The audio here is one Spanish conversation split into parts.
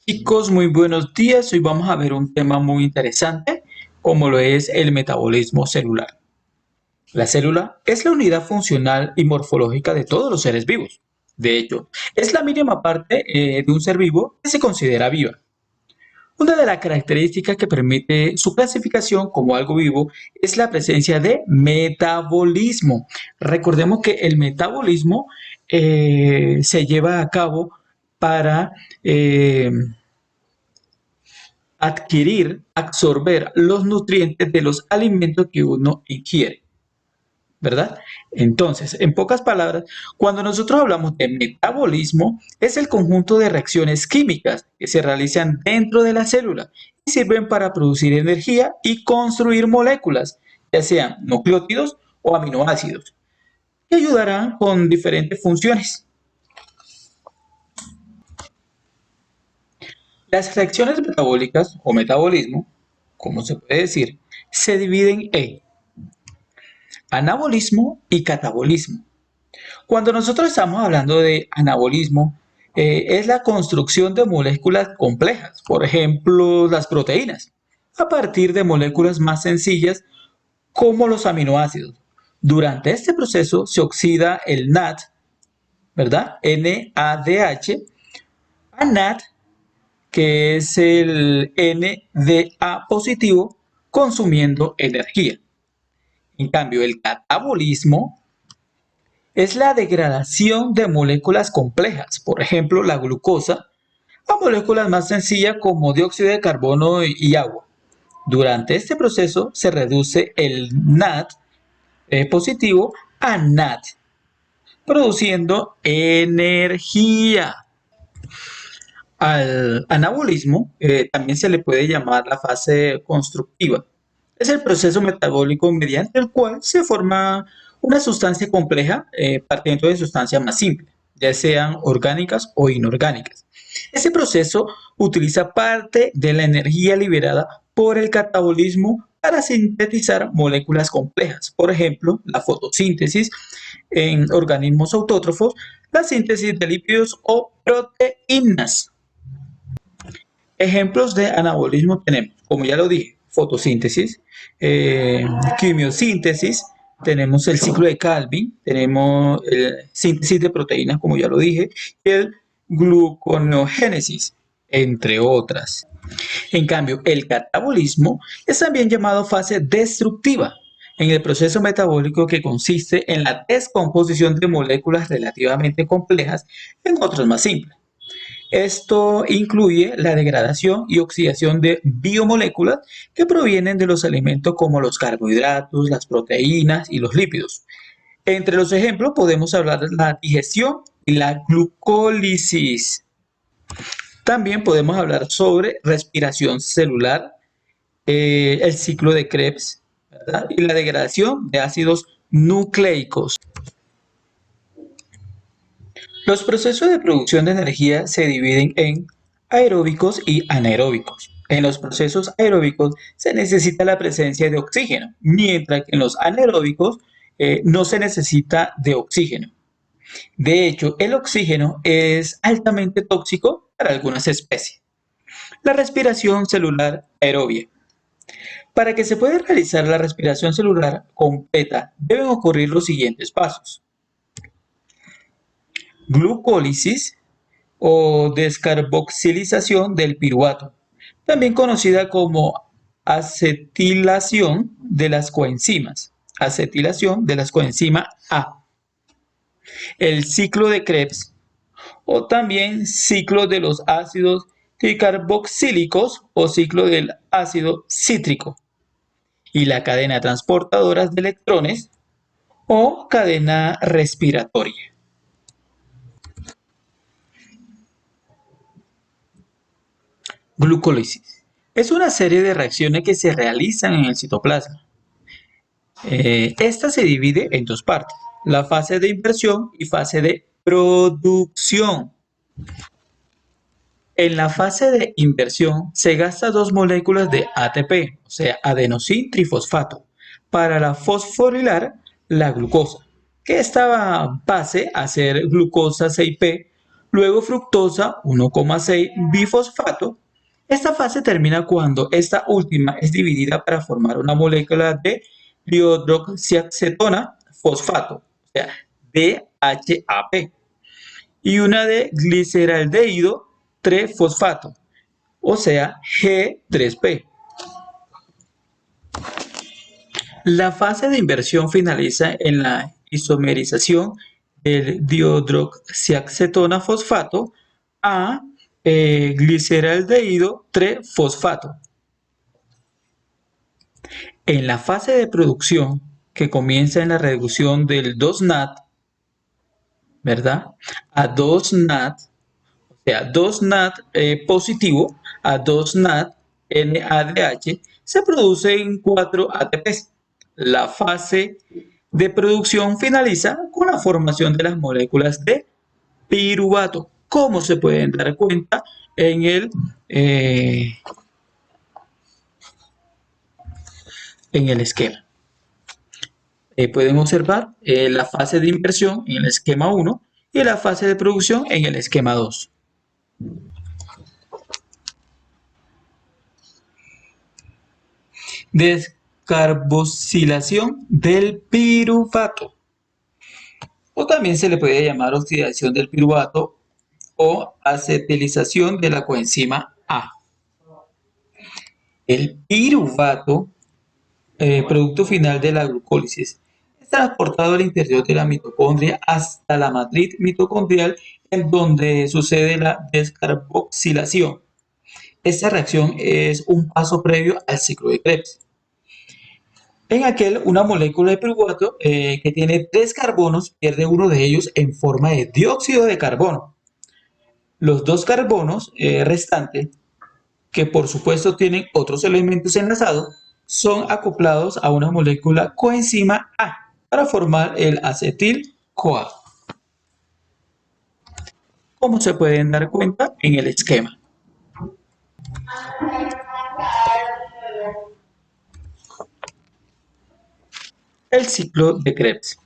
Chicos, muy buenos días. Hoy vamos a ver un tema muy interesante, como lo es el metabolismo celular. La célula es la unidad funcional y morfológica de todos los seres vivos. De hecho, es la mínima parte de un ser vivo que se considera viva. Una de las características que permite su clasificación como algo vivo es la presencia de metabolismo. Recordemos que el metabolismo se lleva a cabo para eh, adquirir, absorber los nutrientes de los alimentos que uno ingiere, ¿verdad? Entonces, en pocas palabras, cuando nosotros hablamos de metabolismo, es el conjunto de reacciones químicas que se realizan dentro de la célula y sirven para producir energía y construir moléculas, ya sean nucleótidos o aminoácidos, que ayudarán con diferentes funciones. Las reacciones metabólicas o metabolismo, como se puede decir, se dividen en anabolismo y catabolismo. Cuando nosotros estamos hablando de anabolismo, es la construcción de moléculas complejas, por ejemplo, las proteínas, a partir de moléculas más sencillas como los aminoácidos. Durante este proceso se oxida el NAD, ¿verdad? NADH, a NAD, que es el NDA positivo, consumiendo energía. En cambio, el catabolismo es la degradación de moléculas complejas, por ejemplo, la glucosa, a moléculas más sencillas como dióxido de carbono y agua. Durante este proceso se reduce el NAD positivo a NAD, produciendo energía. Al anabolismo también se le puede llamar la fase constructiva. Es el proceso metabólico mediante el cual se forma una sustancia compleja partiendo de sustancias más simples, ya sean orgánicas o inorgánicas. Ese proceso utiliza parte de la energía liberada por el catabolismo para sintetizar moléculas complejas, por ejemplo, la fotosíntesis en organismos autótrofos, la síntesis de lípidos o proteínas. Ejemplos de anabolismo tenemos, como ya lo dije, fotosíntesis, eh, quimiosíntesis, tenemos el ciclo de Calvin, tenemos síntesis de proteínas, como ya lo dije, y el gluconeogénesis, entre otras. En cambio, el catabolismo es también llamado fase destructiva en el proceso metabólico que consiste en la descomposición de moléculas relativamente complejas en otras más simples. Esto incluye la degradación y oxidación de biomoléculas que provienen de los alimentos como los carbohidratos, las proteínas y los lípidos. Entre los ejemplos podemos hablar de la digestión y la glucólisis. También podemos hablar sobre respiración celular, el ciclo de Krebs, ¿verdad? Y la degradación de ácidos nucleicos. Los procesos de producción de energía se dividen en aeróbicos y anaeróbicos. En los procesos aeróbicos se necesita la presencia de oxígeno, mientras que en los anaeróbicos no se necesita de oxígeno. De hecho, el oxígeno es altamente tóxico para algunas especies. La respiración celular aerobia. Para que se pueda realizar la respiración celular completa, deben ocurrir los siguientes pasos. Glucólisis, o descarboxilización del piruvato, también conocida como acetilación de las coenzimas, acetilación de las coenzimas A, el ciclo de Krebs o también ciclo de los ácidos tricarboxílicos o ciclo del ácido cítrico y la cadena transportadora de electrones o cadena respiratoria. Glucólisis. Es una serie de reacciones que se realizan en el citoplasma. Esta se divide en dos partes, la fase de inversión y fase de producción. En la fase de inversión se gasta dos moléculas de ATP, o sea, adenosín trifosfato, para la fosforilar la glucosa, que esta pase a ser glucosa 6P Luego fructosa 1,6 bifosfato. Esta fase termina cuando esta última es dividida para formar una molécula de dihidroxiacetona fosfato, o sea, DHAP, y una de gliceraldehído 3-fosfato, o sea, G3P. La fase de inversión finaliza en la isomerización del dihidroxiacetona fosfato a gliceraldehído 3-fosfato. En la fase de producción, que comienza en la reducción del 2-NAD, ¿verdad? A 2-NAD, o sea, 2-NAD positivo a 2-NAD NADH, se producen 4 ATPs. La fase de producción finaliza con la formación de las moléculas de piruvato, como se pueden dar cuenta en el esquema. Pueden observar la fase de inversión en el esquema 1 y la fase de producción en el esquema 2. Descarboxilación del piruvato, o también se le puede llamar oxidación del piruvato o acetilización de la coenzima A. El piruvato, producto final de la glucólisis, es transportado al interior de la mitocondria hasta la matriz mitocondrial, en donde sucede la descarboxilación. Esta reacción es un paso previo al ciclo de Krebs. En aquel, una molécula de piruvato que tiene 3 carbonos pierde uno de ellos en forma de dióxido de carbono. Los 2 carbonos restantes, que por supuesto tienen otros elementos enlazados, son acoplados a una molécula coenzima A para formar el acetil-CoA, como se pueden dar cuenta en el esquema. El ciclo de Krebs.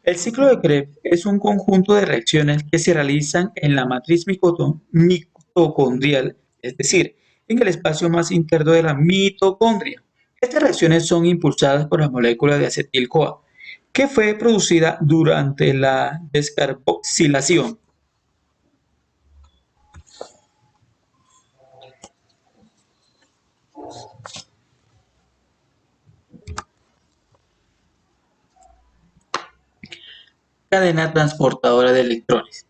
El ciclo de Krebs es un conjunto de reacciones que se realizan en la matriz mitocondrial, es decir, en el espacio más interno de la mitocondria. Estas reacciones son impulsadas por la molécula de acetil-CoA, que fue producida durante la descarboxilación. Cadena transportadora de electrones.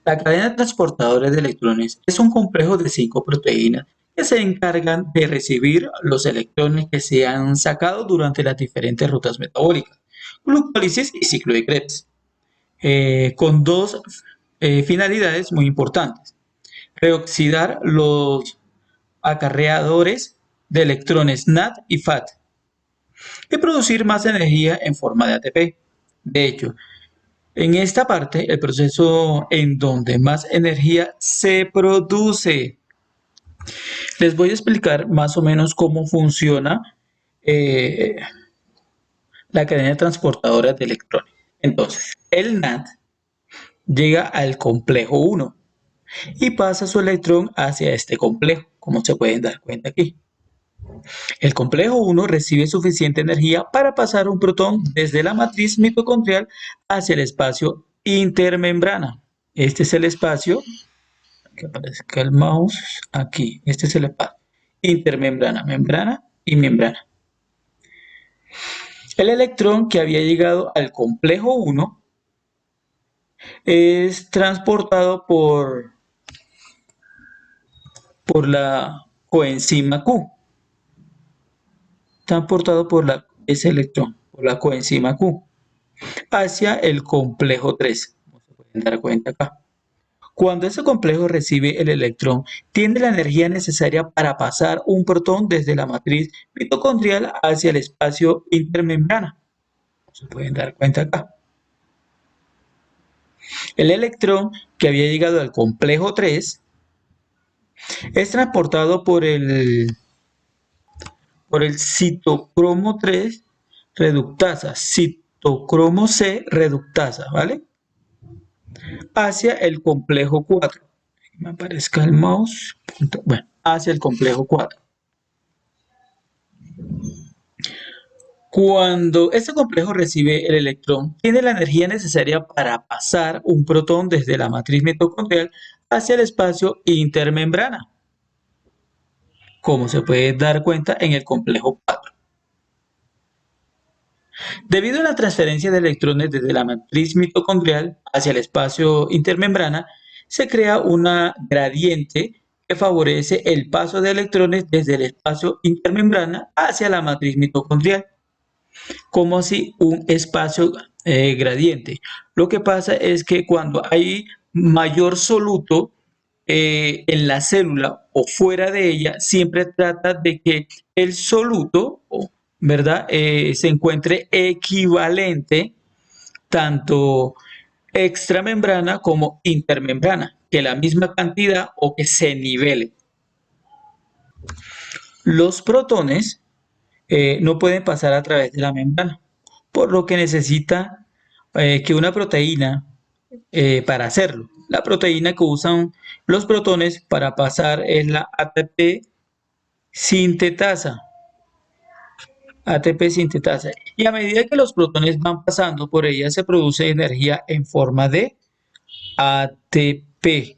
La cadena transportadora de electrones es un complejo de 5 proteínas que se encargan de recibir los electrones que se han sacado durante las diferentes rutas metabólicas, glucólisis y ciclo de Krebs, con dos finalidades muy importantes: reoxidar los acarreadores de electrones NAD y FAT y producir más energía en forma de ATP. De hecho, en esta parte, el proceso en donde más energía se produce. Les voy a explicar más o menos cómo funciona eh, la cadena transportadora de electrones. Entonces, el NAD llega al complejo 1 y pasa su electrón hacia este complejo, como se pueden dar cuenta aquí. El complejo 1 recibe suficiente energía para pasar un protón desde la matriz mitocondrial hacia el espacio intermembrana. Este es el espacio, que aparezca el mouse aquí. Este es el espacio intermembrana, membrana y membrana. El electrón que había llegado al complejo 1 es transportado por la coenzima Q. Transportado por ese electrón, por la coenzima Q, hacia el complejo 3, como se pueden dar cuenta acá. Cuando ese complejo recibe el electrón, tiene la energía necesaria para pasar un protón desde la matriz mitocondrial hacia el espacio intermembrana, como se pueden dar cuenta acá. El electrón que había llegado al complejo 3 es transportado por el citocromo 3 reductasa, citocromo C reductasa, ¿vale? hacia el complejo 4. Que me aparezca el mouse. Bueno, hacia el complejo 4. Cuando este complejo recibe el electrón, tiene la energía necesaria para pasar un protón desde la matriz mitocondrial hacia el espacio intermembrana, como se puede dar cuenta en el complejo 4. Debido a la transferencia de electrones desde la matriz mitocondrial hacia el espacio intermembrana, se crea una gradiente que favorece el paso de electrones desde el espacio intermembrana hacia la matriz mitocondrial, como si un espacio gradiente. Lo que pasa es que cuando hay mayor soluto en la célula o fuera de ella, siempre trata de que el soluto, ¿verdad? Se encuentre equivalente tanto extramembrana como intermembrana, que la misma cantidad o que se nivele. Los protones no pueden pasar a través de la membrana, por lo que necesita que una proteína para hacerlo. La proteína que usan los protones para pasar es la ATP sintetasa. ATP sintetasa. Y a medida que los protones van pasando por ella, se produce energía en forma de ATP.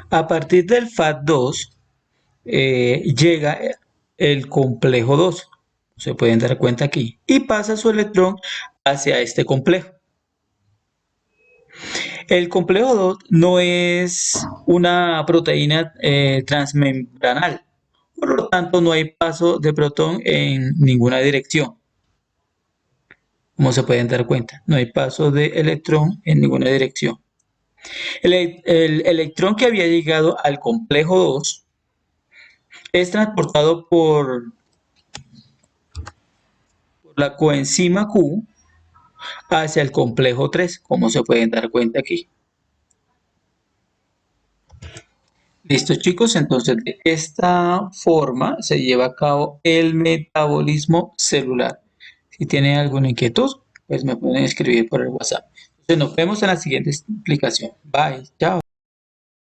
A partir del FAT2 llega el complejo 2, se pueden dar cuenta aquí, y pasa su electrón hacia este complejo. El complejo 2 no es una proteína transmembranal, por lo tanto no hay paso de protón en ninguna dirección. Como se pueden dar cuenta, no hay paso de electrón en ninguna dirección. El electrón que había llegado al complejo 2 es transportado por la coenzima Q hacia el complejo 3, como se pueden dar cuenta aquí. Listo, chicos, entonces de esta forma se lleva a cabo el metabolismo celular. Si tienen alguna inquietud, pues me pueden escribir por el WhatsApp. Entonces nos vemos en la siguiente explicación. Bye, chao.